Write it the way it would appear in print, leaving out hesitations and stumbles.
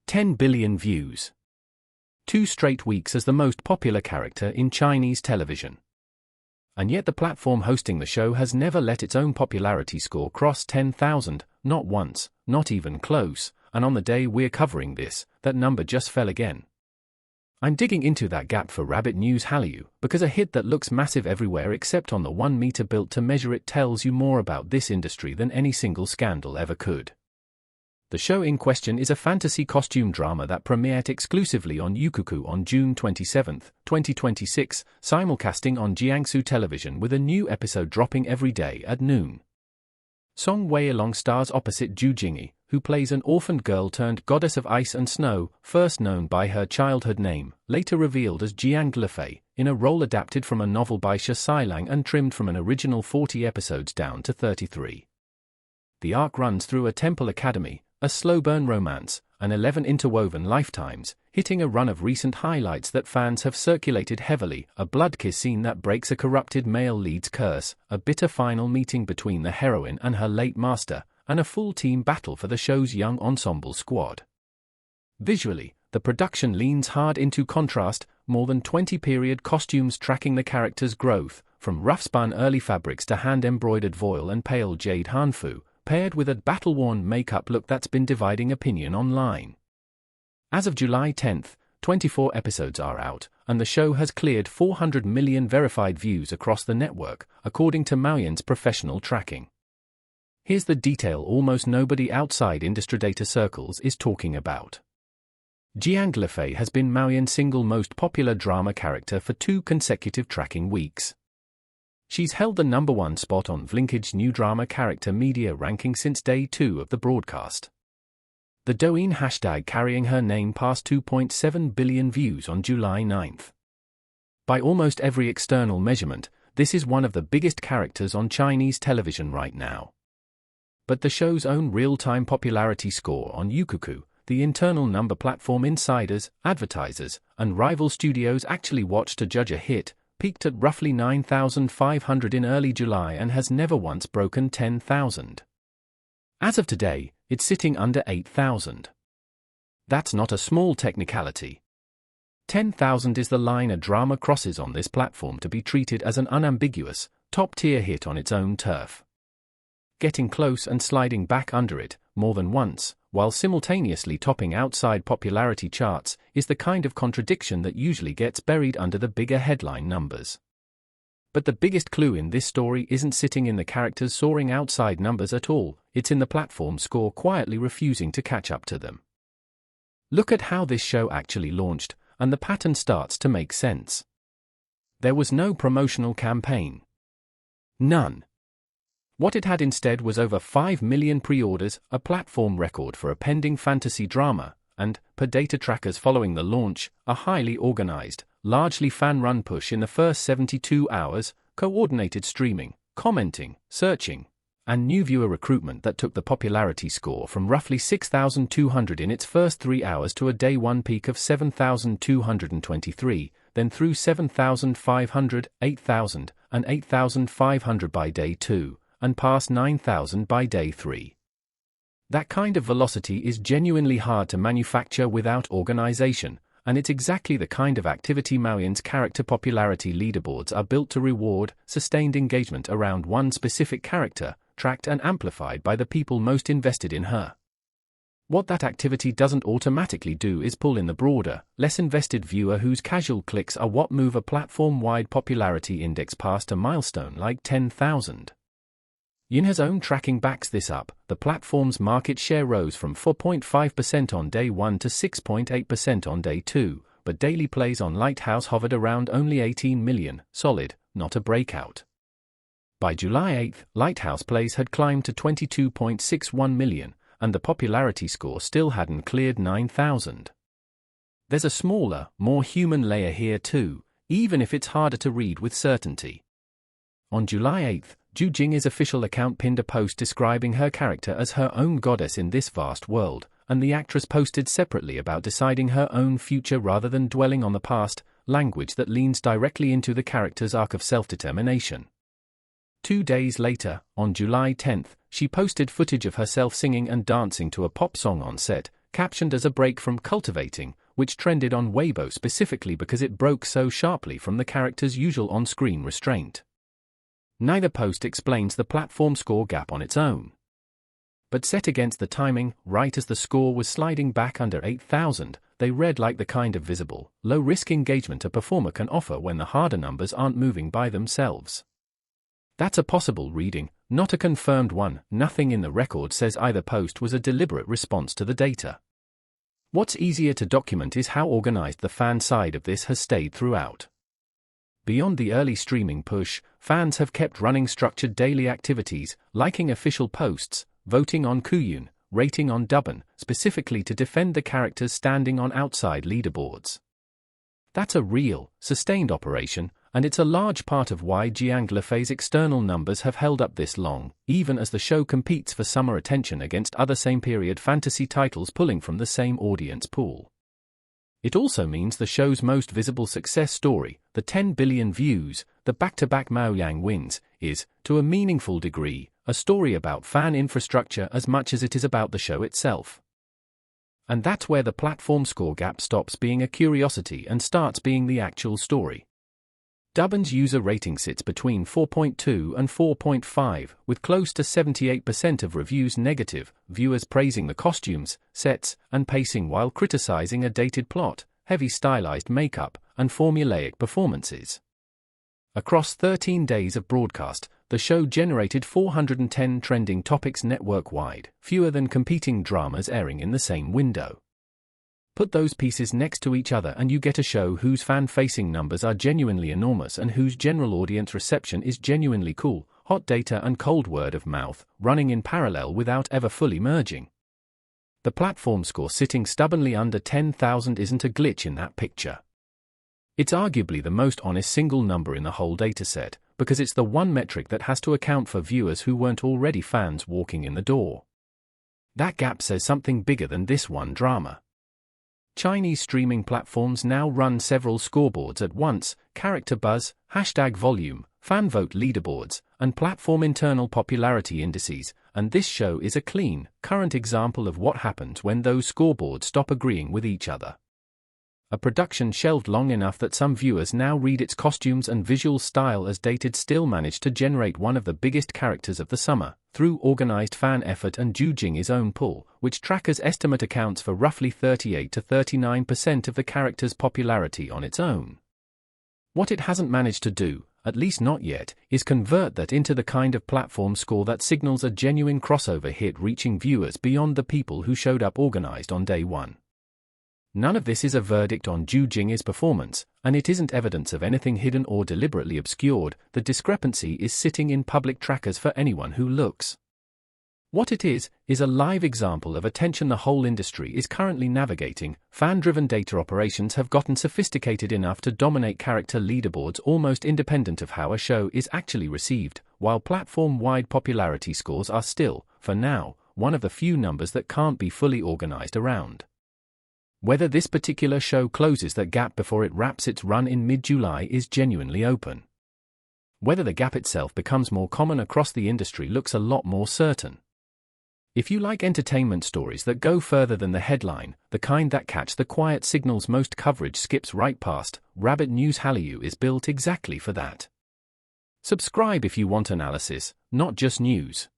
10 billion views. 2 straight weeks as the most popular character in Chinese television. And yet the platform hosting the show has never let its own popularity score cross 10,000, not once, not even close, and on the day we're covering this, that number just fell again. I'm digging into that gap for Rabbit News Hallyu, because a hit that looks massive everywhere except on the 1 meter built to measure it tells you more about this industry than any single scandal ever could. The show in question is a fantasy costume drama that premiered exclusively on Youku on June 27, 2026, simulcasting on Jiangsu television with a new episode dropping every day at noon. Song Wei-along stars opposite Ju Jingyi, who plays an orphaned girl turned goddess of ice and snow, first known by her childhood name, later revealed as Jiang Lifei, in a role adapted from a novel by Xia Sailang and trimmed from an original 40 episodes down to 33. The arc runs through a temple academy, a slow-burn romance, and 11 interwoven lifetimes, hitting a run of recent highlights that fans have circulated heavily: a blood kiss scene that breaks a corrupted male lead's curse, a bitter final meeting between the heroine and her late master, and a full team battle for the show's young ensemble squad. Visually, the production leans hard into contrast, more than 20 period costumes tracking the characters' growth, from rough-spun early fabrics to hand-embroidered voile and pale jade hanfu, paired with a battle-worn makeup look that's been dividing opinion online. As of July 10, 24 episodes are out, and the show has cleared 400 million verified views across the network, according to Maoyan's professional tracking. Here's the detail almost nobody outside industry data circles is talking about. Jiang Lifei has been Maoyan's single most popular drama character for 2 consecutive tracking weeks. She's held the #1 spot on Vlinkage's new drama character media ranking since day 2 of the broadcast. The Douyin hashtag carrying her name passed 2.7 billion views on July 9. By almost every external measurement, this is one of the biggest characters on Chinese television right now. But the show's own real-time popularity score on Youku, the internal number platform insiders, advertisers, and rival studios actually watch to judge a hit, peaked at roughly 9,500 in early July and has never once broken 10,000. As of today, it's sitting under 8,000. That's not a small technicality. 10,000 is the line a drama crosses on this platform to be treated as an unambiguous, top-tier hit on its own turf. Getting close and sliding back under it, more than once, while simultaneously topping outside popularity charts, is the kind of contradiction that usually gets buried under the bigger headline numbers. But the biggest clue in this story isn't sitting in the characters soaring outside numbers at all, it's in the platform score quietly refusing to catch up to them. Look at how this show actually launched, and the pattern starts to make sense. There was no promotional campaign. None. What it had instead was over 5 million pre-orders, a platform record for a pending fantasy drama, and, per data trackers following the launch, a highly organized, largely fan-run push in the first 72 hours, coordinated streaming, commenting, searching, and new viewer recruitment that took the popularity score from roughly 6,200 in its first 3 hours to a day 1 peak of 7,223, then through 7,500, 8,000, and 8,500 by day 2. And past 9,000 by day 3. That kind of velocity is genuinely hard to manufacture without organization, and it's exactly the kind of activity Maoyan's character popularity leaderboards are built to reward: sustained engagement around one specific character, tracked and amplified by the people most invested in her. What that activity doesn't automatically do is pull in the broader, less invested viewer whose casual clicks are what move a platform-wide popularity index past a milestone like 10,000. Yunhe's own tracking backs this up. The platform's market share rose from 4.5% on day 1 to 6.8% on day 2, but daily plays on Lighthouse hovered around only 18 million, solid, not a breakout. By July 8, Lighthouse plays had climbed to 22.61 million, and the popularity score still hadn't cleared 9,000. There's a smaller, more human layer here too, even if it's harder to read with certainty. On July 8, Ju Jingyi's official account pinned a post describing her character as her own goddess in this vast world, and the actress posted separately about deciding her own future rather than dwelling on the past, language that leans directly into the character's arc of self-determination. 2 days later, on July 10, she posted footage of herself singing and dancing to a pop song on set, captioned as a break from cultivating, which trended on Weibo specifically because it broke so sharply from the character's usual on-screen restraint. Neither post explains the platform score gap on its own. But set against the timing, right as the score was sliding back under 8,000, they read like the kind of visible, low-risk engagement a performer can offer when the harder numbers aren't moving by themselves. That's a possible reading, not a confirmed one. Nothing in the record says either post was a deliberate response to the data. What's easier to document is how organized the fan side of this has stayed throughout. Beyond the early streaming push, fans have kept running structured daily activities, liking official posts, voting on Douyin, rating on Douban, specifically to defend the characters standing on outside leaderboards. That's a real, sustained operation, and it's a large part of why Jiang Lifei's external numbers have held up this long, even as the show competes for summer attention against other same-period fantasy titles pulling from the same audience pool. It also means the show's most visible success story, the 10 billion views, the back-to-back Maoyan wins, is, to a meaningful degree, a story about fan infrastructure as much as it is about the show itself. And that's where the platform score gap stops being a curiosity and starts being the actual story. Douban's user rating sits between 4.2 and 4.5, with close to 78% of reviews negative, viewers praising the costumes, sets, and pacing while criticizing a dated plot, heavy stylized makeup, and formulaic performances. Across 13 days of broadcast, the show generated 410 trending topics network-wide, fewer than competing dramas airing in the same window. Put those pieces next to each other and you get a show whose fan-facing numbers are genuinely enormous and whose general audience reception is genuinely cool, hot data and cold word of mouth, running in parallel without ever fully merging. The platform score sitting stubbornly under 10,000 isn't a glitch in that picture. It's arguably the most honest single number in the whole dataset, because it's the one metric that has to account for viewers who weren't already fans walking in the door. That gap says something bigger than this one drama. Chinese streaming platforms now run several scoreboards at once: character buzz, hashtag volume, fan vote leaderboards, and platform internal popularity indices, and this show is a clean, current example of what happens when those scoreboards stop agreeing with each other. A production shelved long enough that some viewers now read its costumes and visual style as dated still managed to generate one of the biggest characters of the summer, through organized fan effort and Ju Jingyi's own pull, which trackers estimate accounts for roughly 38 to 39% of the character's popularity on its own. What it hasn't managed to do, at least not yet, is convert that into the kind of platform score that signals a genuine crossover hit reaching viewers beyond the people who showed up organized on day one. None of this is a verdict on Ju Jingyi's performance, and it isn't evidence of anything hidden or deliberately obscured. The discrepancy is sitting in public trackers for anyone who looks. What it is a live example of a tension the whole industry is currently navigating. Fan-driven data operations have gotten sophisticated enough to dominate character leaderboards almost independent of how a show is actually received, while platform-wide popularity scores are still, for now, one of the few numbers that can't be fully organized around. Whether this particular show closes that gap before it wraps its run in mid-July is genuinely open. Whether the gap itself becomes more common across the industry looks a lot more certain. If you like entertainment stories that go further than the headline, the kind that catch the quiet signals most coverage skips right past, Rabbit News Hallyu is built exactly for that. Subscribe if you want analysis, not just news.